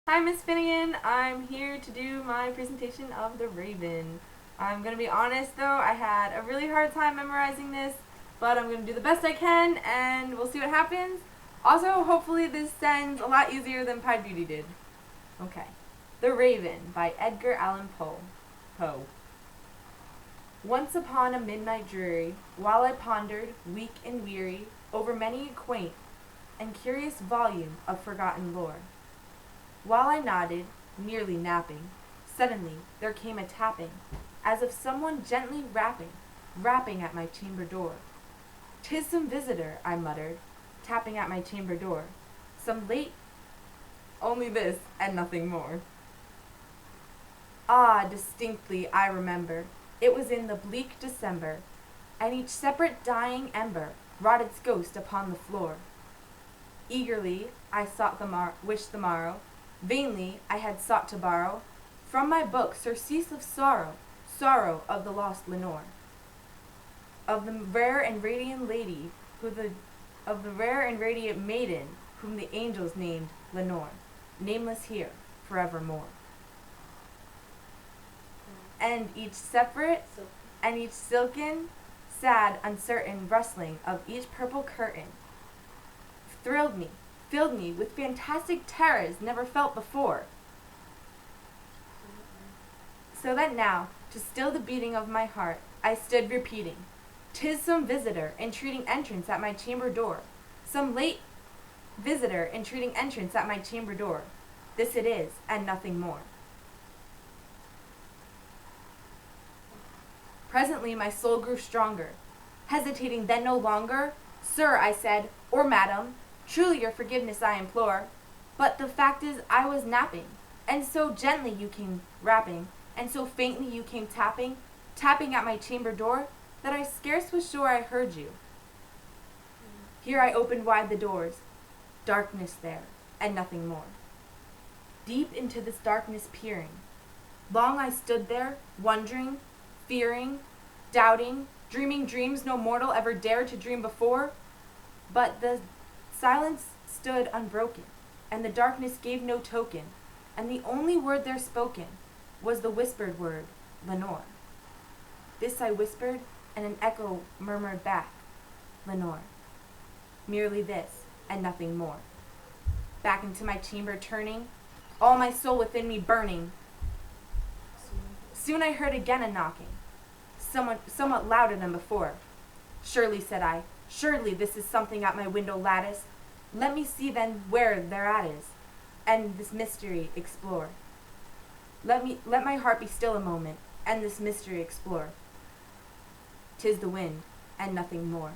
Hi, Miss Finnegan. I'm here to do my presentation of The Raven. I'm going to be honest though, I had a really hard time memorizing this, but I'm going to do the best I can and we'll see what happens. Also, hopefully this sounds a lot easier than Pied Beauty did. Okay. The Raven by Edgar Allan Poe. Once upon a midnight dreary, while I pondered, weak and weary, over many a quaint and curious volume of forgotten lore, while I nodded, nearly napping, suddenly there came a tapping, as of someone gently rapping at my chamber door. "'Tis some visitor," I muttered, tapping at my chamber door. "Some late, only this, and nothing more." Ah, distinctly I remember, it was in the bleak December, and each separate dying ember wrought its ghost upon the floor. Eagerly I sought wished the morrow. Vainly I had sought to borrow from my book surcease of sorrow, sorrow of the lost Lenore, of the rare and radiant lady of the rare and radiant maiden whom the angels named Lenore, nameless here forevermore. And each silken, sad, uncertain rustling of each purple curtain thrilled me, filled me with fantastic terrors never felt before. So that now, to still the beating of my heart, I stood repeating, "'Tis some visitor entreating entrance at my chamber door, some late visitor entreating entrance at my chamber door. This it is, and nothing more." Presently my soul grew stronger, hesitating then no longer. "Sir," I said, "or madam, truly your forgiveness I implore, but the fact is I was napping, and so gently you came rapping, and so faintly you came tapping at my chamber door, that I scarce was sure I heard you." Here I opened wide the doors. Darkness there, and nothing more. Deep into this darkness peering, long I stood there, wondering, fearing, doubting, dreaming dreams no mortal ever dared to dream before. But the silence stood unbroken, and the darkness gave no token, and the only word there spoken was the whispered word, "Lenore." This I whispered, and an echo murmured back, "Lenore." Merely this, and nothing more. Back into my chamber turning, all my soul within me burning. Soon I heard again a knocking, somewhat louder than before. "Surely," said I, "surely this is something at my window lattice. Let me see then where thereat is, and this mystery explore. Let my heart be still a moment, and this mystery explore." 'Tis the wind, and nothing more.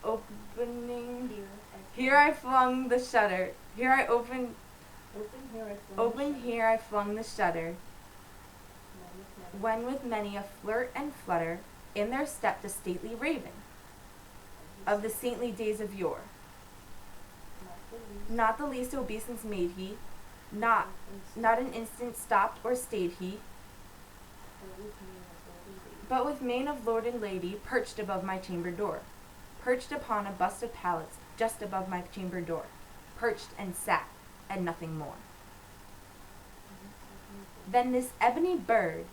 Opening, here I flung the shutter. Open here I flung the shutter, when with many a flirt and flutter in there stepped a stately raven of the saintly days of yore. Not the least obeisance made he, not an instant stopped or stayed he, but with mane of lord and lady perched above my chamber door, perched upon a bust of Pallas just above my chamber door, perched and sat, and nothing more. Then this ebony bird,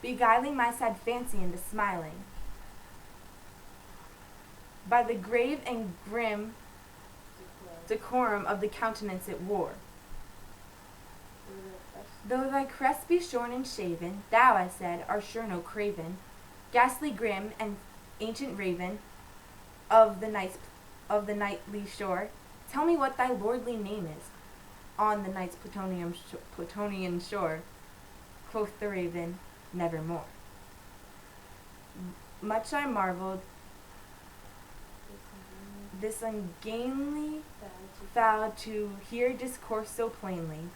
beguiling my sad fancy into smiling, by the grave and grim decorum of the countenance it wore. "Though thy crest be shorn and shaven, thou," I said, "art sure no craven, ghastly grim and ancient raven of the nightly shore. Tell me what thy lordly name is on the night's Plutonian shore." Quoth the raven, "Nevermore." Much I marveled this ungainly fowl to hear discourse so plainly,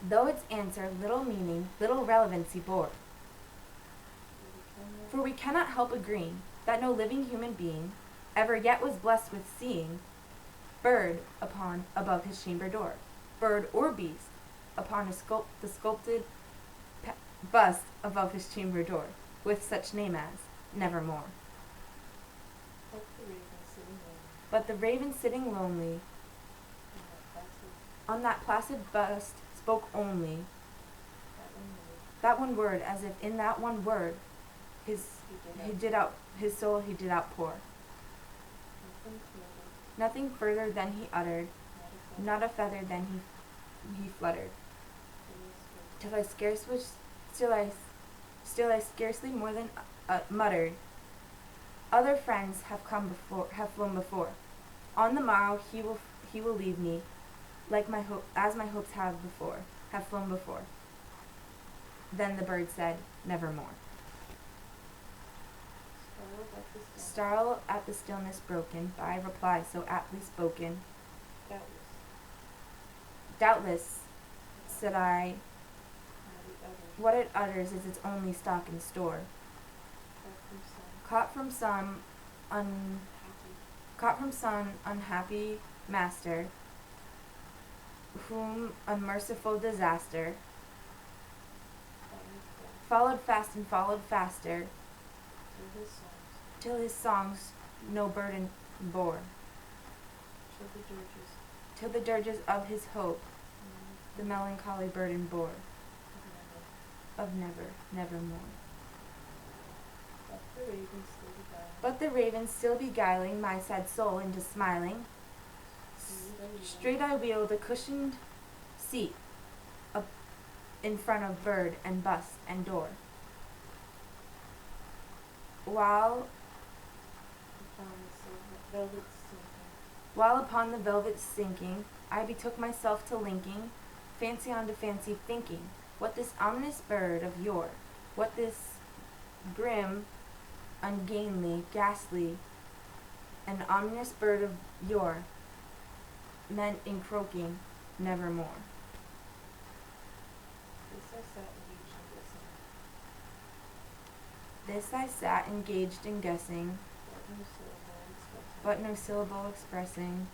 though its answer little meaning, little relevancy bore. For we cannot help agreeing that no living human being ever yet was blessed with seeing bird above his chamber door, bird or beast upon the sculpted bust above his chamber door, with such name as Nevermore. But the raven sitting lonely on that placid bust spoke only that one word, as if in that one word his soul he did outpour. Nothing further than he uttered, not a feather than he fluttered. Till I scarcely more than muttered. Other friends have flown before. On the morrow he will leave me, like as my hopes have flown before. Then the bird said, nevermore. Startled at the stillness broken by a reply so aptly spoken. Doubtless, said I, what it utters is its only stock and store. Caught from some unhappy master, whom a merciful disaster followed fast and followed faster, till his songs no burden bore, till the dirges of his hope the melancholy burden bore, of never, nevermore. But the raven still beguiling my sad soul into smiling, straight I wheeled a cushioned seat up in front of bird and bust and door, while upon the velvet sinking, I betook myself to linking fancy onto fancy, thinking what this ominous bird of yore, what this grim, ungainly, ghastly, and ominous bird of yore meant in croaking nevermore. This I sat engaged in guessing, but no syllable expressing,